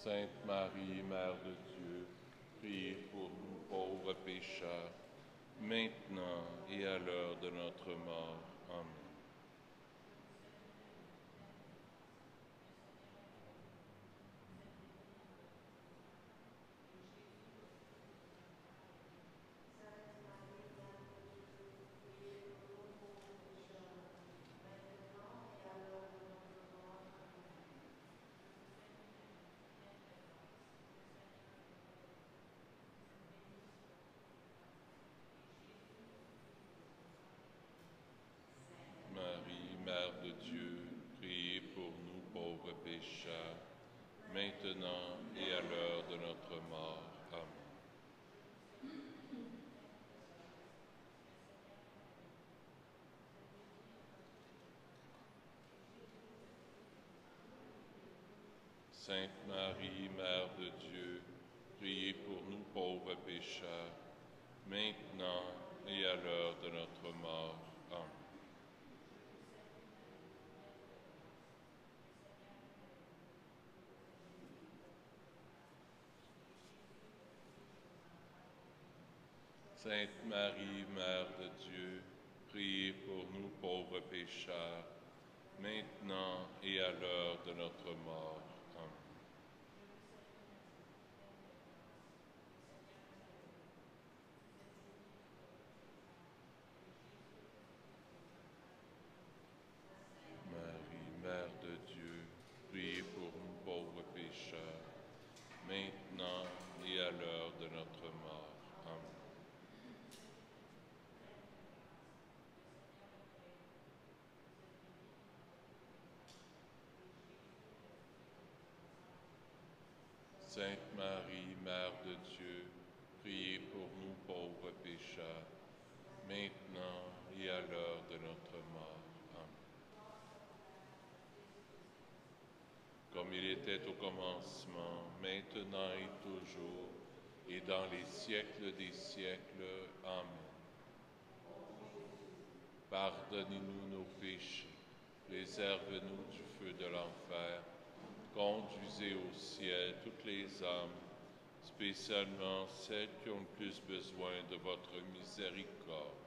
Sainte Marie, Mère de Dieu, priez pour nous pauvres pécheurs, maintenant et à l'heure de notre mort. Amen. Marie, Mère de Dieu, priez pour nous pauvres pécheurs, maintenant et à l'heure de notre mort. Amen. Sainte Marie, Mère de Dieu, priez pour nous pauvres pécheurs, maintenant et à l'heure de notre mort. Amen. Sainte Marie, Mère de Dieu, priez pour nous pauvres pécheurs, maintenant et à l'heure de notre mort. Amen. Marie, Mère de Dieu, priez pour nous pauvres pécheurs, maintenant et à l'heure de notre mort. Amen. Sainte Marie, Mère de Dieu, priez pour nous pauvres pécheurs, maintenant et à l'heure de notre mort. Amen. Comme il était au commencement, maintenant et toujours, et dans les siècles des siècles. Amen. Pardonnez-nous nos péchés, préserve-nous du feu de l'enfer, conduisez au ciel toutes les âmes, spécialement celles qui ont le plus besoin de votre miséricorde.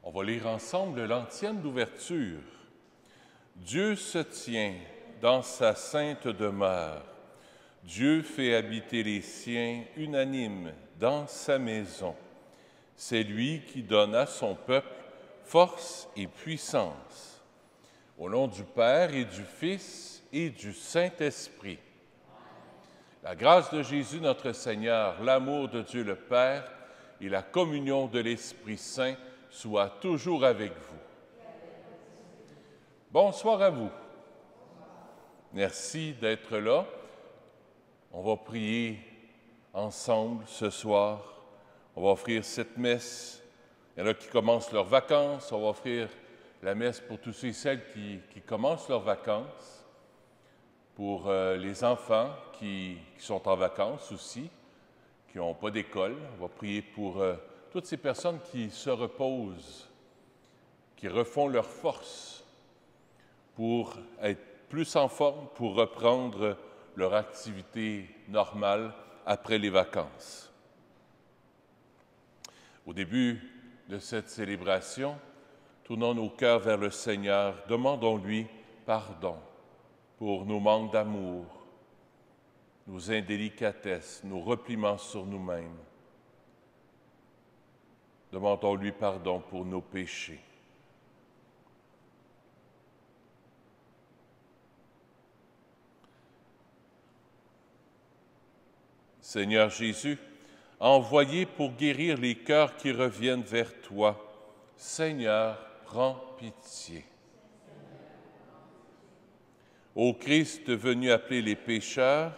On va lire ensemble l'antienne d'ouverture. Dieu se tient dans sa sainte demeure. Dieu fait habiter les siens unanimes dans sa maison. C'est lui qui donne à son peuple force et puissance. Au nom du Père et du Fils et du Saint-Esprit. La grâce de Jésus notre Seigneur, l'amour de Dieu le Père et la communion de l'Esprit Saint soient toujours avec vous. Bonsoir à vous. Merci d'être là. On va prier ensemble ce soir. On va offrir cette messe. Il y en a qui commencent leurs vacances. On va offrir la messe pour tous ceux et celles qui commencent leurs vacances. Pour les enfants qui sont en vacances aussi, qui n'ont pas d'école. On va prier pour toutes ces personnes qui se reposent, qui refont leur force pour être plus en forme, pour reprendre leur activité normale après les vacances. Au début de cette célébration, tournons nos cœurs vers le Seigneur, demandons-lui pardon pour nos manques d'amour, nos indélicatesses, nos repliements sur nous-mêmes. Demandons-lui pardon pour nos péchés. Seigneur Jésus, envoyé pour guérir les cœurs qui reviennent vers toi, Seigneur, prends pitié. Ô Christ venu appeler les pécheurs,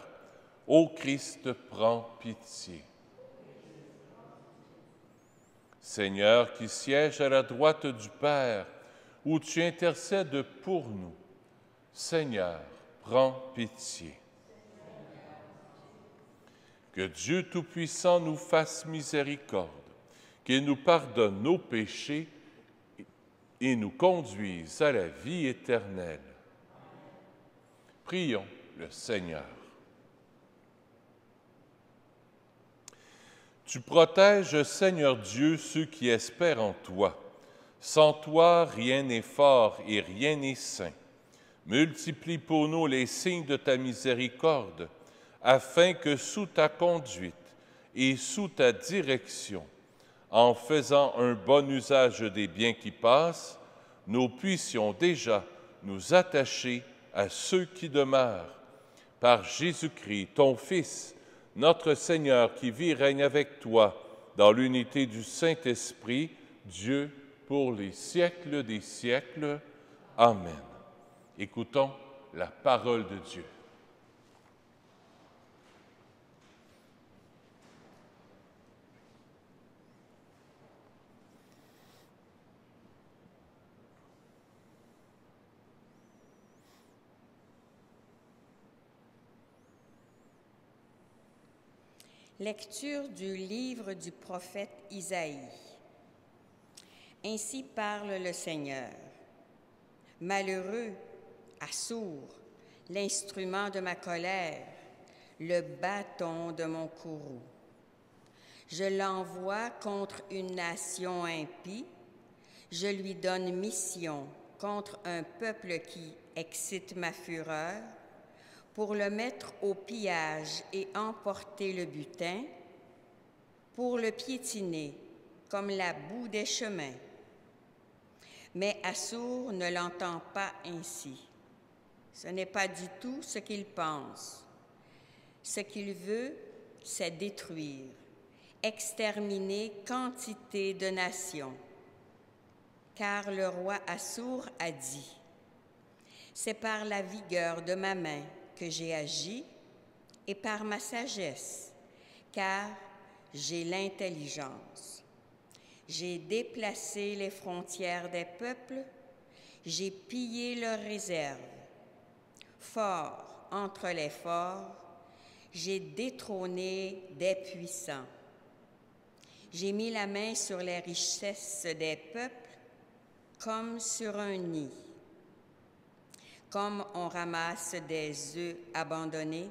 ô Christ, prends pitié. Seigneur qui siège à la droite du Père, où tu intercèdes pour nous, Seigneur, prends pitié. Que Dieu Tout-Puissant nous fasse miséricorde, qu'il nous pardonne nos péchés et nous conduise à la vie éternelle. Prions le Seigneur. Tu protèges, Seigneur Dieu, ceux qui espèrent en toi. Sans toi, rien n'est fort et rien n'est saint. Multiplie pour nous les signes de ta miséricorde, afin que sous ta conduite et sous ta direction, en faisant un bon usage des biens qui passent, nous puissions déjà nous attacher à ceux qui demeurent. Par Jésus-Christ, ton Fils, notre Seigneur, qui vit et règne avec toi dans l'unité du Saint-Esprit, Dieu, pour les siècles des siècles. Amen. Écoutons la parole de Dieu. Lecture du livre du prophète Isaïe. Ainsi parle le Seigneur. Malheureux, Assour, l'instrument de ma colère, le bâton de mon courroux. Je l'envoie contre une nation impie, je lui donne mission contre un peuple qui excite ma fureur, pour le mettre au pillage et emporter le butin, pour le piétiner comme la boue des chemins. Mais Assour ne l'entend pas ainsi. Ce n'est pas du tout ce qu'il pense. Ce qu'il veut, c'est détruire, exterminer quantité de nations. Car le roi Assour a dit, « C'est par la vigueur de ma main que j'ai agi et par ma sagesse, car j'ai l'intelligence. J'ai déplacé les frontières des peuples, j'ai pillé leurs réserves. Fort entre les forts, j'ai détrôné des puissants. J'ai mis la main sur les richesses des peuples comme sur un nid. Comme on ramasse des œufs abandonnés,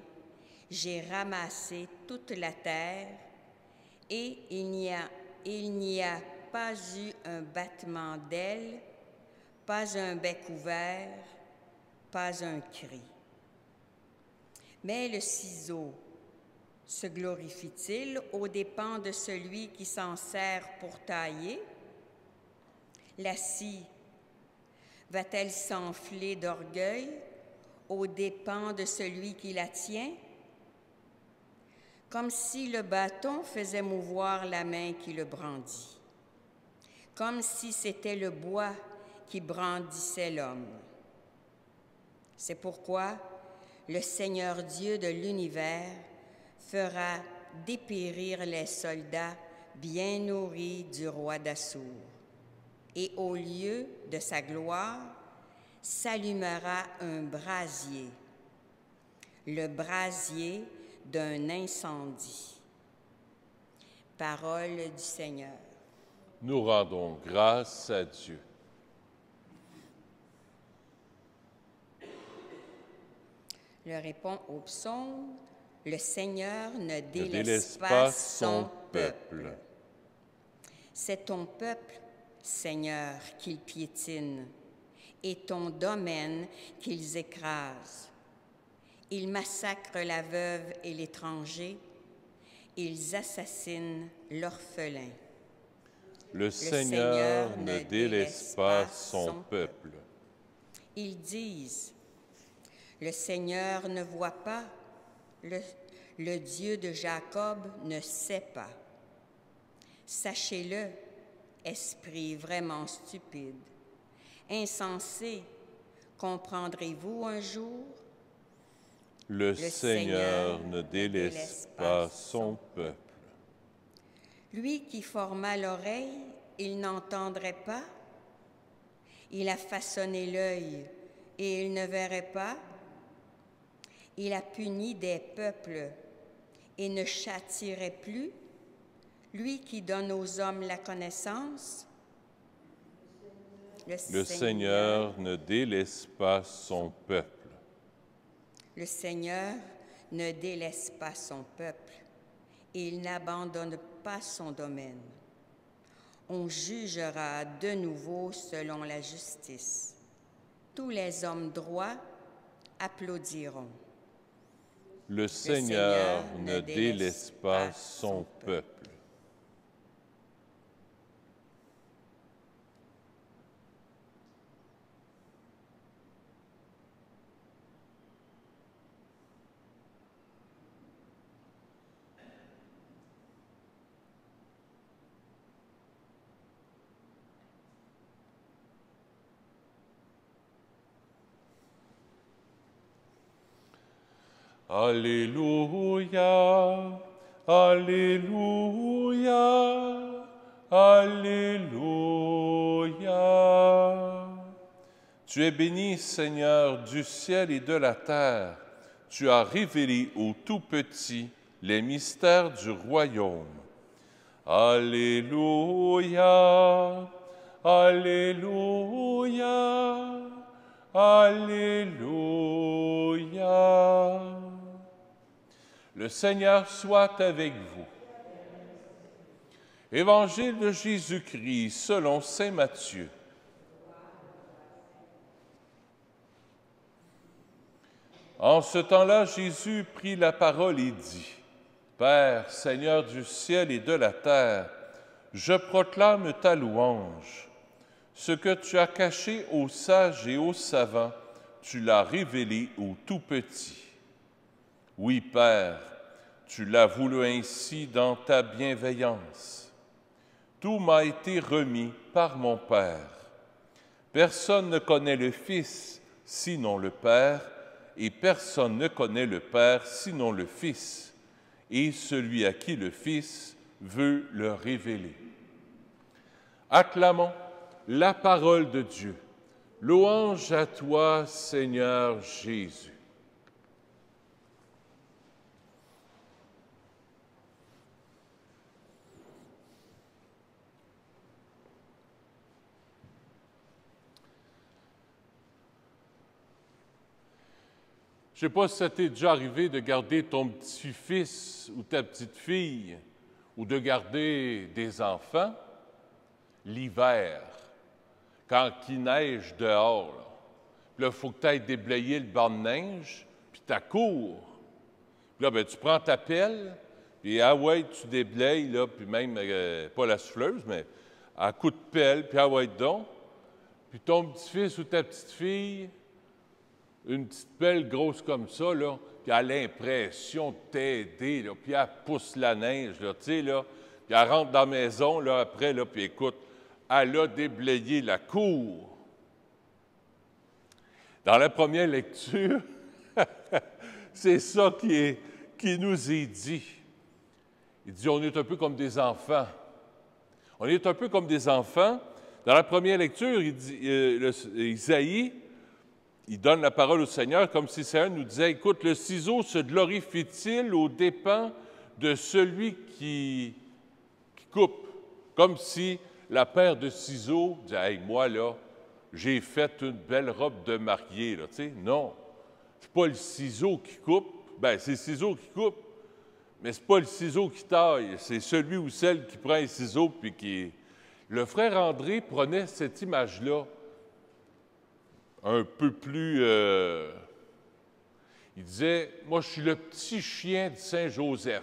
j'ai ramassé toute la terre, et il n'y a pas eu un battement d'ailes, pas un bec ouvert, pas un cri. Mais le ciseau se glorifie-t-il aux dépens de celui qui s'en sert pour tailler? La scie va-t-elle s'enfler d'orgueil aux dépens de celui qui la tient? Comme si le bâton faisait mouvoir la main qui le brandit, comme si c'était le bois qui brandissait l'homme. C'est pourquoi le Seigneur Dieu de l'univers fera dépérir les soldats bien nourris du roi d'Assur, et au lieu de sa gloire s'allumera un brasier, le brasier d'un incendie. Parole du Seigneur. Nous rendons grâce à Dieu. Le répond au psaume, le Seigneur ne délaisse pas son peuple. C'est ton peuple, Seigneur, qu'ils piétinent, et ton domaine qu'ils écrasent. Ils massacrent la veuve et l'étranger, ils assassinent l'orphelin. Le Seigneur ne délaisse pas son peuple. Ils disent, le Seigneur ne voit pas, le Dieu de Jacob ne sait pas. Sachez-le, esprit vraiment stupide, insensé, comprendrez-vous un jour? Le Seigneur ne délaisse pas son peuple. Lui qui forma l'oreille, il n'entendrait pas? Il a façonné l'œil et il ne verrait pas? Il a puni des peuples et ne châtierait plus? Lui qui donne aux hommes la connaissance? Le Seigneur ne délaisse pas son peuple. Le Seigneur ne délaisse pas son peuple et il n'abandonne pas son domaine. On jugera de nouveau selon la justice. Tous les hommes droits applaudiront. Le Seigneur ne délaisse pas son peuple. Alléluia, Alléluia, Alléluia. Tu es béni, Seigneur, du ciel et de la terre. Tu as révélé aux tout-petits les mystères du royaume. Alléluia, Alléluia, Alléluia. Le Seigneur soit avec vous. Évangile de Jésus-Christ selon saint Matthieu. En ce temps-là, Jésus prit la parole et dit, « Père, Seigneur du ciel et de la terre, je proclame ta louange. Ce que tu as caché aux sages et aux savants, tu l'as révélé aux tout-petits. Oui, Père, tu l'as voulu ainsi dans ta bienveillance. Tout m'a été remis par mon Père. Personne ne connaît le Fils sinon le Père, et personne ne connaît le Père sinon le Fils, et celui à qui le Fils veut le révéler. » Acclamons la parole de Dieu. Louange à toi, Seigneur Jésus. Je ne sais pas si ça t'est déjà arrivé de garder ton petit-fils ou ta petite-fille ou de garder des enfants. l'hiver, quand il neige dehors, là. Puis là, il faut que tu ailles déblayer le banc de neige, puis tu cours. Puis là, ben, tu prends ta pelle, puis ah ouais, tu déblayes, là, puis même, pas la souffleuse, mais à coup de pelle, puis ah ouais, donc. Puis ton petit-fils ou ta petite-fille, une petite pelle grosse comme ça, là, puis elle a l'impression de t'aider, là, puis elle pousse la neige, là, tu sais, là, puis elle rentre dans la maison, là, après, là, puis écoute, elle a déblayé la cour. Dans la première lecture, c'est ça qui nous est dit. Il dit, on est un peu comme des enfants. On est un peu comme des enfants. Dans la première lecture, il dit, Isaïe, il donne la parole au Seigneur comme si le Seigneur nous disait, écoute, le ciseau se glorifie-t-il aux dépens de celui qui coupe? Comme si la paire de ciseaux disait, hey, moi, là, j'ai fait une belle robe de mariée, là, tu sais. Non, c'est pas le ciseau qui coupe. Bien, c'est le ciseau qui coupe, mais c'est pas le ciseau qui taille. C'est celui ou celle qui prend un ciseau puis qui... Le frère André prenait cette image-là un peu plus... il disait, moi, je suis le petit chien de Saint-Joseph.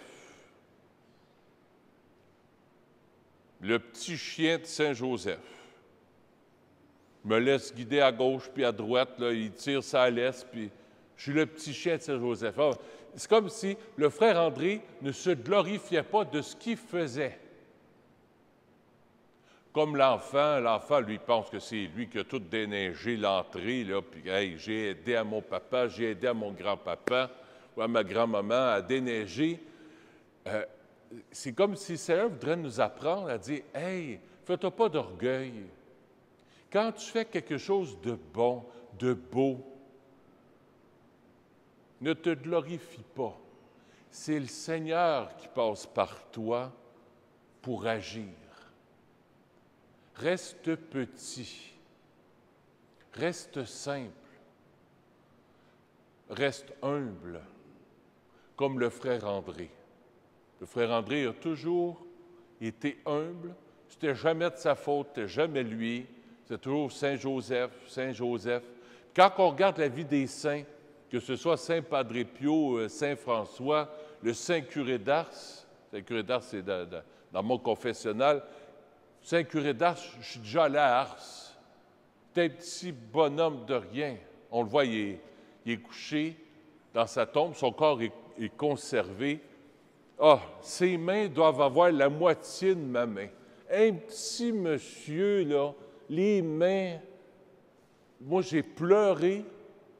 Le petit chien de Saint-Joseph. Me laisse guider à gauche puis à droite, là, il tire sa laisse, puis je suis le petit chien de Saint-Joseph. Ah, c'est comme si le frère André ne se glorifiait pas de ce qu'il faisait. Comme l'enfant, lui, pense que c'est lui qui a tout déneigé l'entrée, là, puis hey, j'ai aidé à mon papa, j'ai aidé à mon grand-papa ou à ma grand-maman à déneiger. C'est comme si le Seigneur voudrait nous apprendre à dire, hey, fais-toi pas d'orgueil. Quand tu fais quelque chose de bon, de beau, ne te glorifie pas. C'est le Seigneur qui passe par toi pour agir. Reste petit, reste simple, reste humble, comme le frère André. Le frère André a toujours été humble, c'était jamais de sa faute, c'était jamais lui. C'est toujours Saint-Joseph, Saint-Joseph. Quand on regarde la vie des saints, que ce soit Saint Padre Pio, Saint François, le Saint Curé d'Ars, Saint Curé d'Ars, c'est dans mon confessionnal, Saint Curé d'Ars, je suis déjà allé à Ars. C'est un petit bonhomme de rien. On le voit, il est couché dans sa tombe, son corps est conservé. Ah, ses mains doivent avoir la moitié de ma main. Un petit monsieur, là, les mains, moi, j'ai pleuré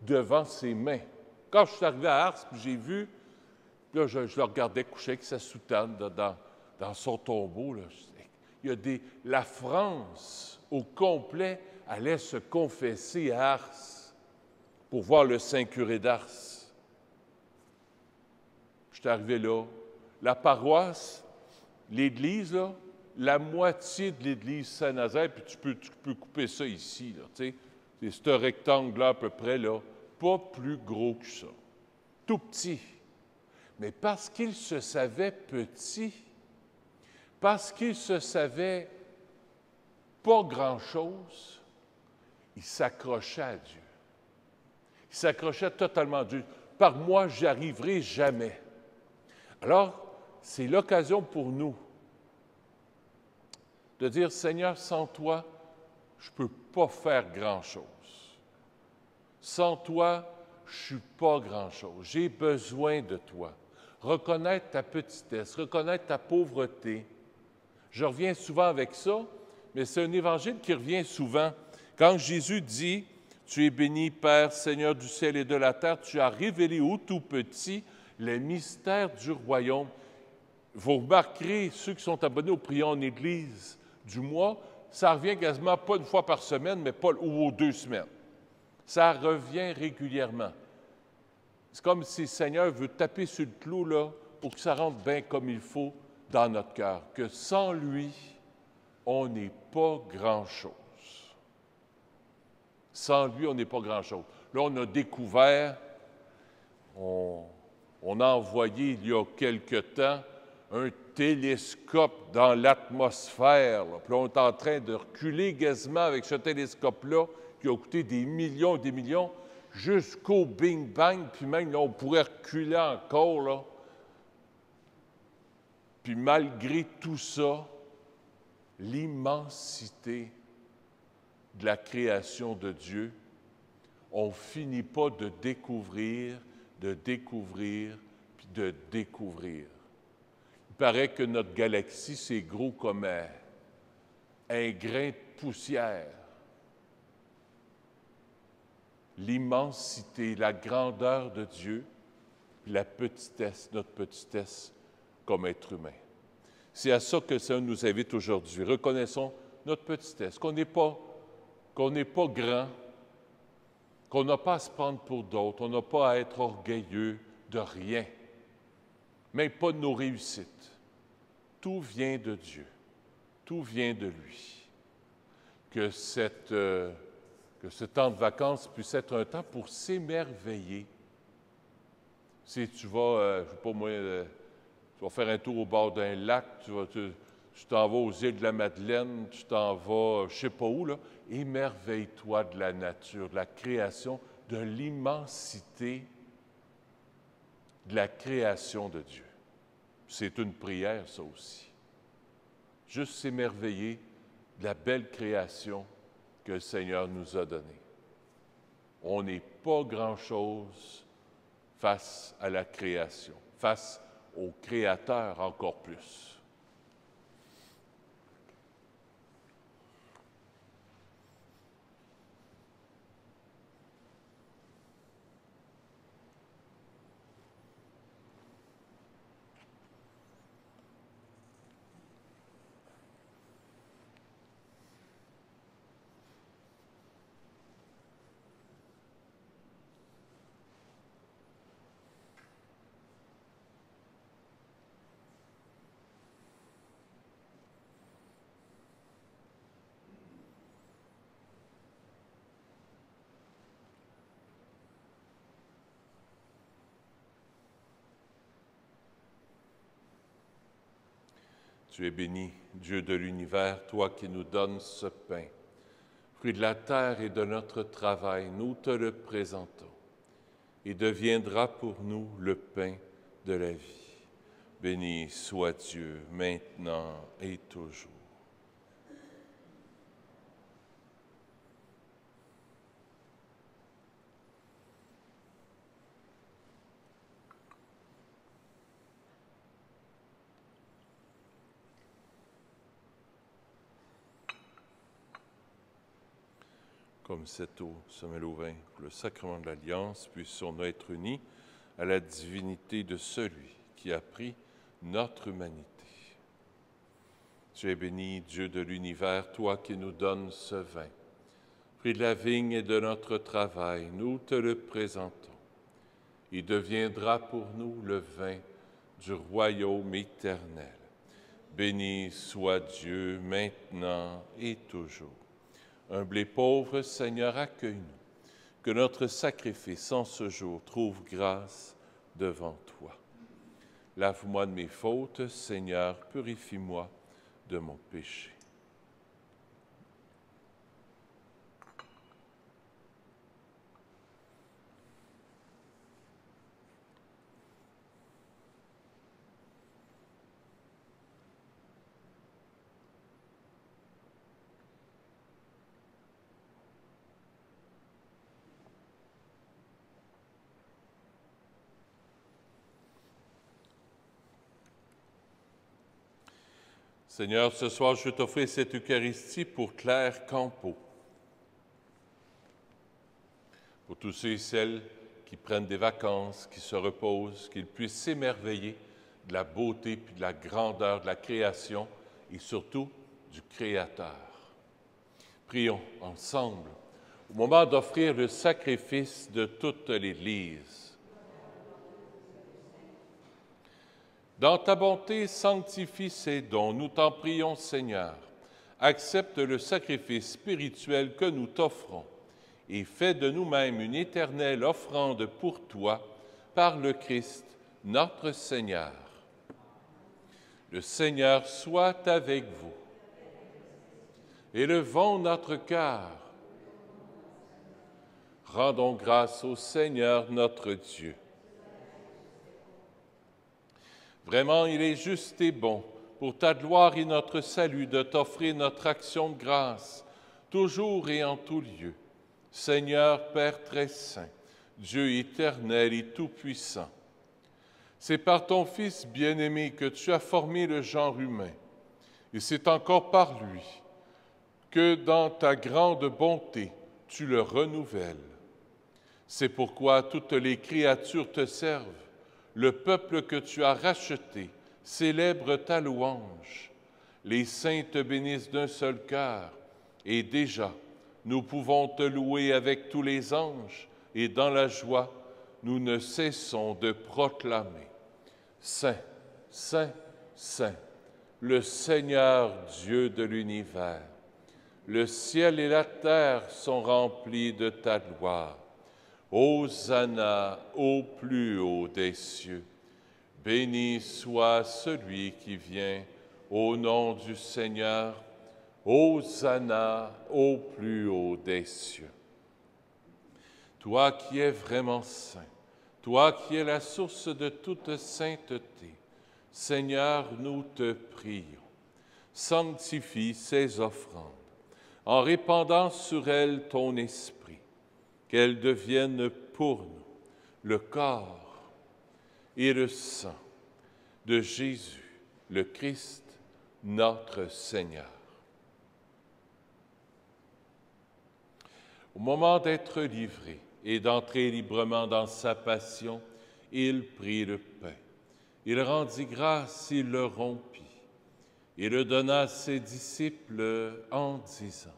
devant ses mains. Quand je suis arrivé à Ars, j'ai vu, là, je le regardais coucher avec sa soutane dans son tombeau. Là. Il y a la France au complet allait se confesser à Ars pour voir le Saint Curé d'Ars. Je suis arrivé là. La paroisse, l'église, là, la moitié de l'église Saint-Nazaire, puis tu peux couper ça ici, là, tu sais. C'est ce rectangle-là à peu près, là, pas plus gros que ça. Tout petit. Mais parce qu'il se savait petit, parce qu'il se savait pas grand-chose, il s'accrochait à Dieu. Il s'accrochait totalement à Dieu. Par moi, j'y arriverai jamais. Alors, c'est l'occasion pour nous de dire, Seigneur, sans toi, je ne peux pas faire grand-chose. Sans toi, je ne suis pas grand-chose. J'ai besoin de toi. Reconnaître ta petitesse, reconnaître ta pauvreté. Je reviens souvent avec ça, mais c'est un évangile qui revient souvent. Quand Jésus dit, « Tu es béni, Père, Seigneur du ciel et de la terre, tu as révélé au tout petit les mystères du royaume. » Vous remarquerez, ceux qui sont abonnés au Prions en Église du mois, ça revient quasiment pas une fois par semaine, mais pas ou aux 2 semaines. Ça revient régulièrement. C'est comme si le Seigneur veut taper sur le clou là, pour que ça rentre bien comme il faut dans notre cœur, que sans lui, on n'est pas grand-chose. Sans lui, on n'est pas grand-chose. Là, on a découvert, on a envoyé il y a quelque temps un télescope dans l'atmosphère. Puis on est en train de reculer quasiment avec ce télescope-là qui a coûté des millions et des millions jusqu'au Big Bang. Puis même, là, on pourrait reculer encore, là. Puis malgré tout ça, l'immensité de la création de Dieu, on ne finit pas de découvrir, puis de découvrir. Il paraît que notre galaxie, c'est gros comme un grain de poussière. L'immensité, la grandeur de Dieu, puis la petitesse, notre petitesse comme être humain. C'est à ça que ça nous invite aujourd'hui. Reconnaissons notre petitesse, qu'on n'est pas grand, qu'on n'a pas à se prendre pour d'autres, on n'a pas à être orgueilleux de rien, même pas de nos réussites. Tout vient de Dieu, tout vient de lui. Que ce temps de vacances puisse être un temps pour s'émerveiller. Si tu vas, je ne sais pas moi, tu vas faire un tour au bord d'un lac, tu t'en vas aux îles de la Madeleine, tu t'en vas, je ne sais pas où, là, émerveille-toi de la nature, de la création, de l'immensité de la création de Dieu. C'est une prière, ça aussi. Juste s'émerveiller de la belle création que le Seigneur nous a donnée. On n'est pas grand-chose face à la création, face au Créateur encore plus. Tu es béni, Dieu de l'univers, toi qui nous donnes ce pain. Fruit de la terre et de notre travail, nous te le présentons. Il deviendra pour nous le pain de la vie. Béni soit Dieu, maintenant et toujours. Comme cette eau se mêle au vin, pour le sacrement de l'Alliance, puissions-nous être unis à la divinité de celui qui a pris notre humanité. Tu es béni, Dieu de l'univers, toi qui nous donnes ce vin. Fruit de la vigne et de notre travail, nous te le présentons. Il deviendra pour nous le vin du royaume éternel. Béni soit Dieu, maintenant et toujours. Humble et pauvre, Seigneur, accueille-nous, que notre sacrifice en ce jour trouve grâce devant toi. Lave-moi de mes fautes, Seigneur, purifie-moi de mon péché. Seigneur, ce soir, je t'offre cette Eucharistie pour Claire Campeau, pour tous ceux et celles qui prennent des vacances, qui se reposent, qu'ils puissent s'émerveiller de la beauté puis de la grandeur de la création et surtout du Créateur. Prions ensemble au moment d'offrir le sacrifice de toute l'Église. Dans ta bonté, sanctifie ces dons, nous t'en prions, Seigneur. Accepte le sacrifice spirituel que nous t'offrons et fais de nous-mêmes une éternelle offrande pour toi, par le Christ, notre Seigneur. Le Seigneur soit avec vous. Élevons notre cœur. Rendons grâce au Seigneur notre Dieu. Vraiment, il est juste et bon, pour ta gloire et notre salut, de t'offrir notre action de grâce, toujours et en tout lieu. Seigneur, Père très saint, Dieu éternel et tout-puissant, c'est par ton Fils bien-aimé que tu as formé le genre humain, et c'est encore par lui que dans ta grande bonté, tu le renouvelles. C'est pourquoi toutes les créatures te servent. Le peuple que tu as racheté célèbre ta louange. Les saints te bénissent d'un seul cœur, et déjà, nous pouvons te louer avec tous les anges, et dans la joie, nous ne cessons de proclamer: Saint, Saint, Saint, le Seigneur Dieu de l'univers. Le ciel et la terre sont remplis de ta gloire. Hosanna au plus haut des cieux. Béni soit celui qui vient au nom du Seigneur. Hosanna au plus haut des cieux. Toi qui es vraiment saint, toi qui es la source de toute sainteté, Seigneur, nous te prions. Sanctifie ces offrandes en répandant sur elles ton esprit, qu'elles deviennent pour nous le corps et le sang de Jésus, le Christ, notre Seigneur. Au moment d'être livré et d'entrer librement dans sa passion, il prit le pain. Il rendit grâce, il le rompit et le donna à ses disciples en disant: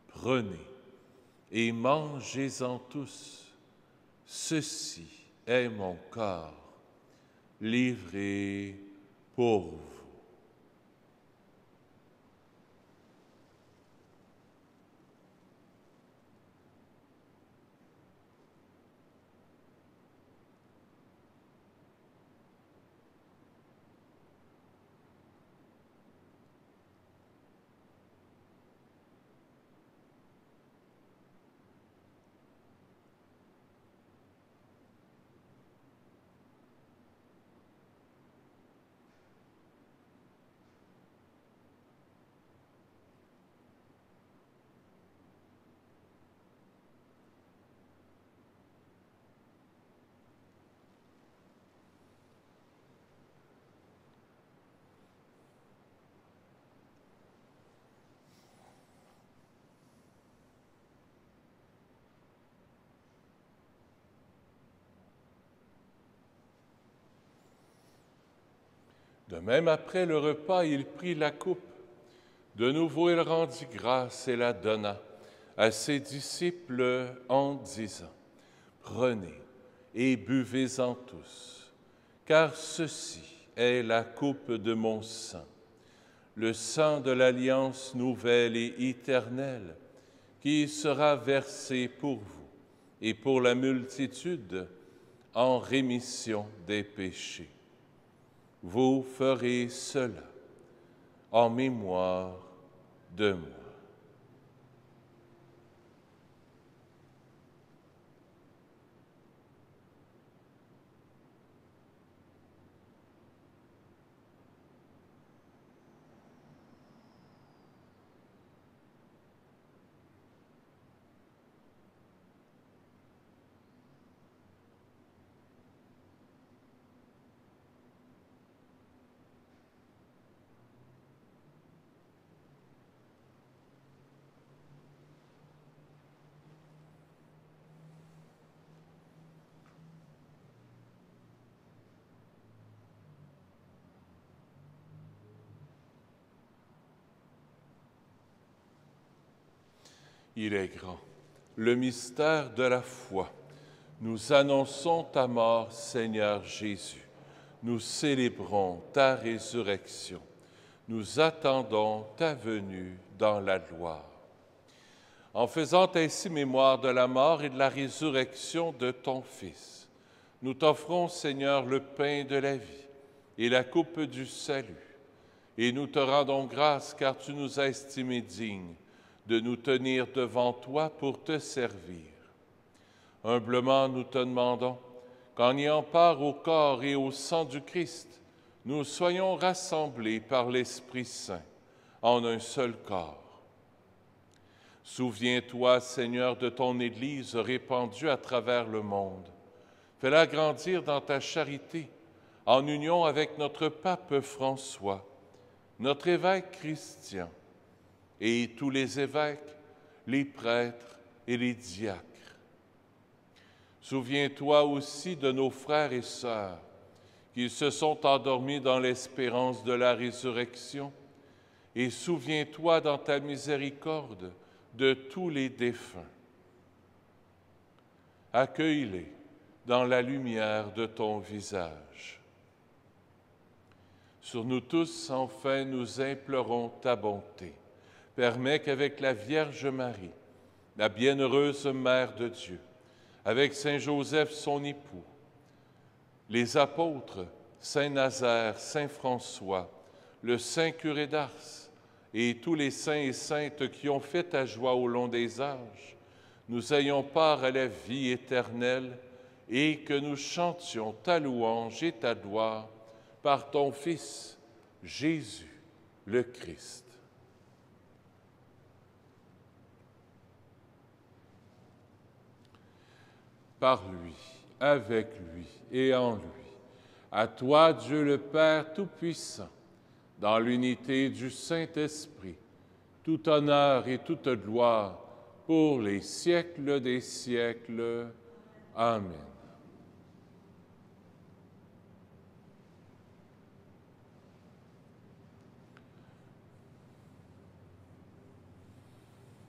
Prenez et mangez-en tous. Ceci est mon corps, livré pour vous. De même, après le repas, il prit la coupe. De nouveau, il rendit grâce et la donna à ses disciples en disant: Prenez et buvez-en tous, car ceci est la coupe de mon sang, le sang de l'alliance nouvelle et éternelle, qui sera versé pour vous et pour la multitude en rémission des péchés. Vous ferez cela en mémoire de moi. Il est grand, le mystère de la foi. Nous annonçons ta mort, Seigneur Jésus. Nous célébrons ta résurrection. Nous attendons ta venue dans la gloire. En faisant ainsi mémoire de la mort et de la résurrection de ton Fils, nous t'offrons, Seigneur, le pain de la vie et la coupe du salut. Et nous te rendons grâce car tu nous as estimés dignes de nous tenir devant toi pour te servir. Humblement, nous te demandons qu'en ayant part au corps et au sang du Christ, nous soyons rassemblés par l'Esprit Saint en un seul corps. Souviens-toi, Seigneur, de ton Église répandue à travers le monde. Fais-la grandir dans ta charité, en union avec notre pape François, notre évêque Christian, et tous les évêques, les prêtres et les diacres. Souviens-toi aussi de nos frères et sœurs qui se sont endormis dans l'espérance de la résurrection, et souviens-toi dans ta miséricorde de tous les défunts. Accueille-les dans la lumière de ton visage. Sur nous tous, enfin, nous implorons ta bonté. Permets qu'avec la Vierge Marie, la bienheureuse Mère de Dieu, avec Saint Joseph, son époux, les apôtres, Saint Nazaire, Saint François, le Saint curé d'Ars, et tous les saints et saintes qui ont fait ta joie au long des âges, nous ayons part à la vie éternelle et que nous chantions ta louange et ta gloire par ton Fils, Jésus le Christ. Par lui, avec lui et en lui, à toi, Dieu le Père Tout-Puissant, dans l'unité du Saint-Esprit, tout honneur et toute gloire pour les siècles des siècles. Amen.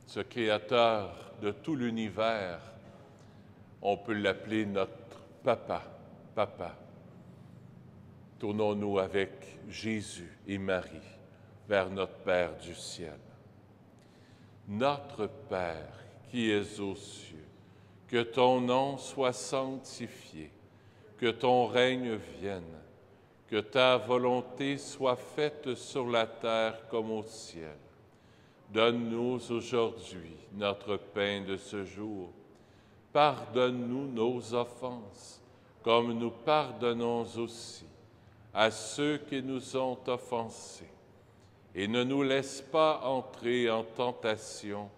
Ce Créateur de tout l'univers, on peut l'appeler notre Papa, Papa. Tournons-nous avec Jésus et Marie vers notre Père du ciel. Notre Père qui es aux cieux, que ton nom soit sanctifié, que ton règne vienne, que ta volonté soit faite sur la terre comme au ciel. Donne-nous aujourd'hui notre pain de ce jour. Pardonne-nous nos offenses, comme nous pardonnons aussi à ceux qui nous ont offensés. Et ne nous laisse pas entrer en tentation,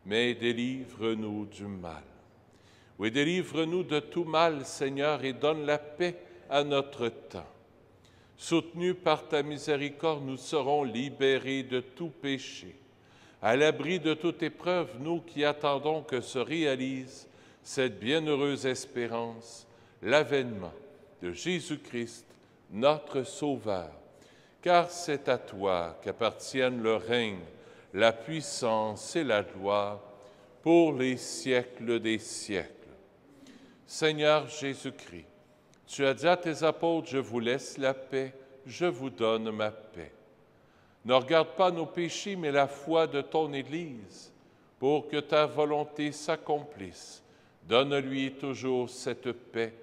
mais délivre-nous du mal. Oui, délivre-nous de tout mal, Seigneur, et donne la paix à notre temps. Soutenus par ta miséricorde, nous serons libérés de tout péché. À l'abri de toute épreuve, nous qui attendons que se réalise cette bienheureuse espérance, l'avènement de Jésus-Christ, notre Sauveur. Car c'est à toi qu'appartiennent le règne, la puissance et la gloire pour les siècles des siècles. Seigneur Jésus-Christ, tu as dit à tes apôtres, je vous laisse la paix, je vous donne ma paix. Ne regarde pas nos péchés, mais la foi de ton Église, pour que ta volonté s'accomplisse. Donne-lui toujours cette paix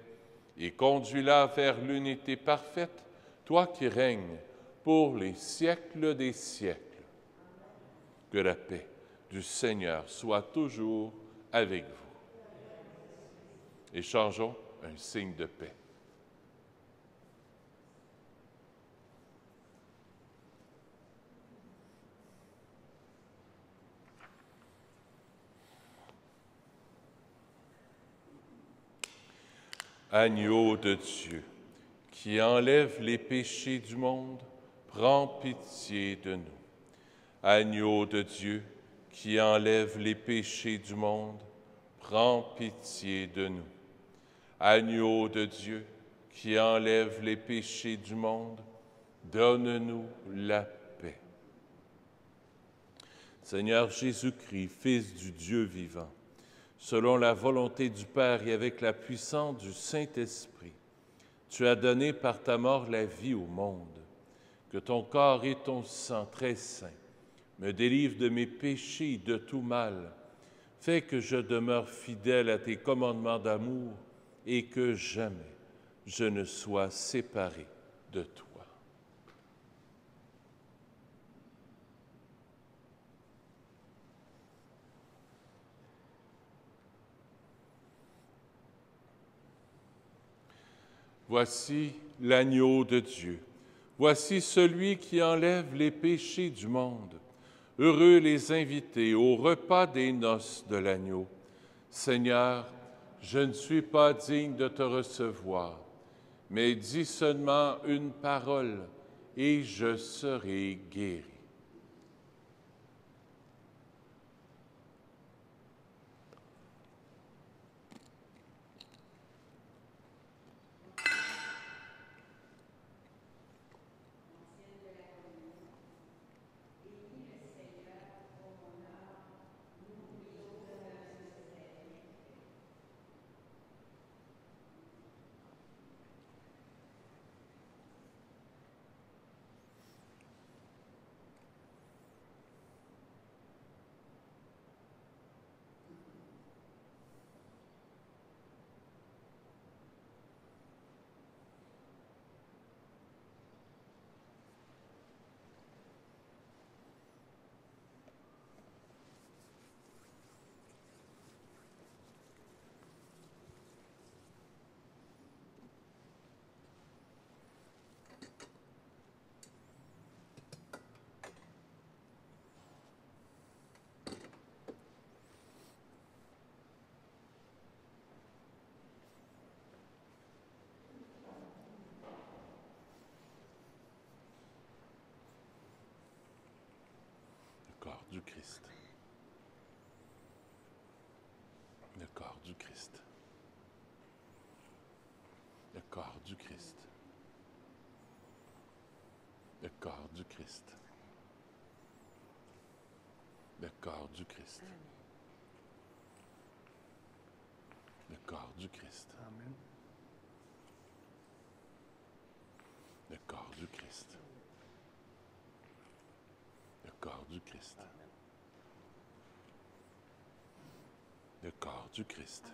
et conduis-la vers l'unité parfaite, toi qui règnes pour les siècles des siècles. Que la paix du Seigneur soit toujours avec vous. Échangeons un signe de paix. Agneau de Dieu, qui enlève les péchés du monde, prends pitié de nous. Agneau de Dieu, qui enlève les péchés du monde, prends pitié de nous. Agneau de Dieu, qui enlève les péchés du monde, donne-nous la paix. Seigneur Jésus-Christ, Fils du Dieu vivant, selon la volonté du Père et avec la puissance du Saint-Esprit, tu as donné par ta mort la vie au monde. Que ton corps et ton sang très saint me délivrent de mes péchés et de tout mal. Fais que je demeure fidèle à tes commandements d'amour et que jamais je ne sois séparé de toi. Voici l'agneau de Dieu. Voici celui qui enlève les péchés du monde. Heureux les invités au repas des noces de l'agneau. Seigneur, je ne suis pas digne de te recevoir, mais dis seulement une parole et je serai guéri. Le corps du Christ. Le corps du Christ. Le corps du Christ. Le corps du Christ. Le corps du Christ. Le corps du Christ. Amen. Le corps du Christ. Le corps du Christ. Le corps du Christ.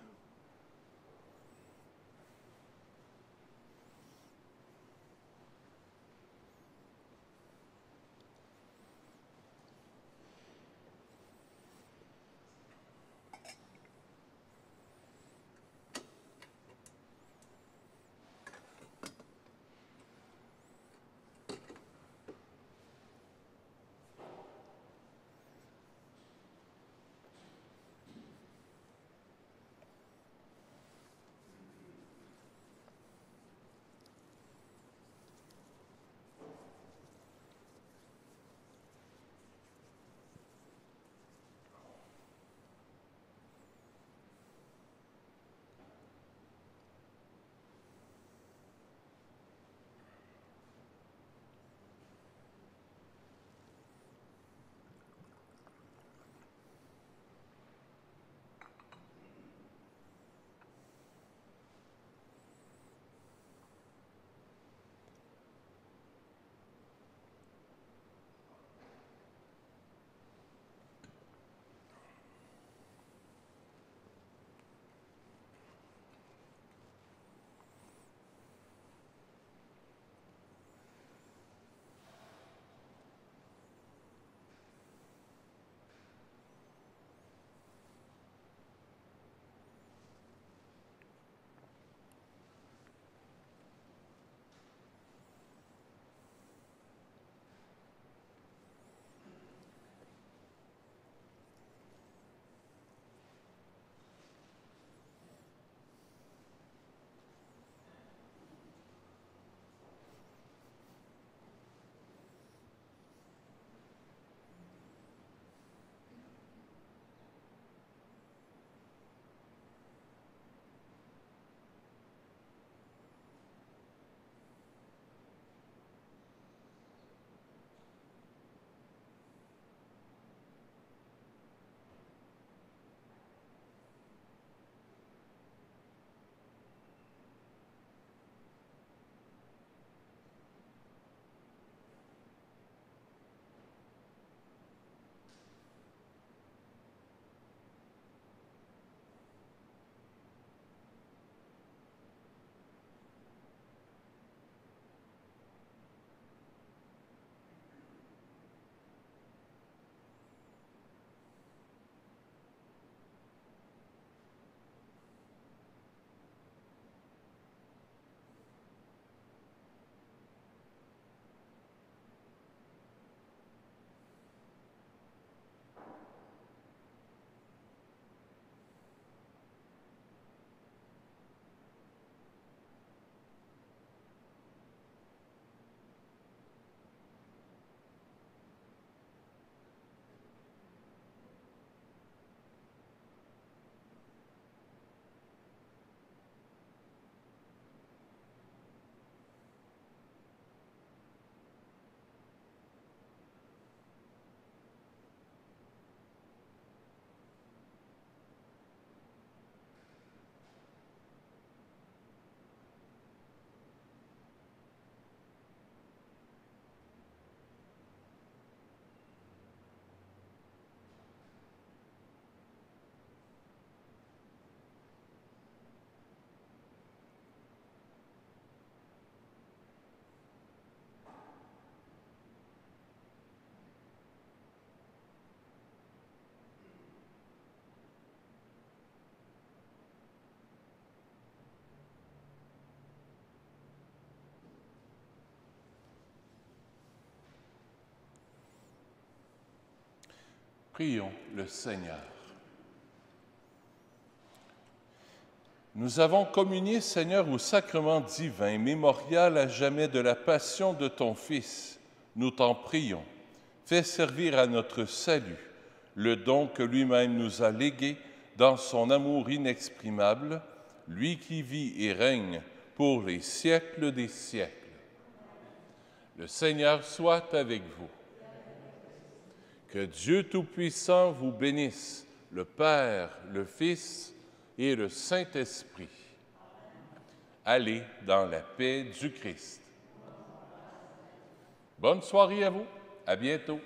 Prions le Seigneur. Nous avons communié, Seigneur, au sacrement divin, mémorial à jamais de la passion de ton Fils. Nous t'en prions. Fais servir à notre salut le don que lui-même nous a légué dans son amour inexprimable, lui qui vit et règne pour les siècles des siècles. Le Seigneur soit avec vous. Que Dieu Tout-Puissant vous bénisse, le Père, le Fils et le Saint-Esprit. Allez dans la paix du Christ. Bonne soirée à vous. À bientôt.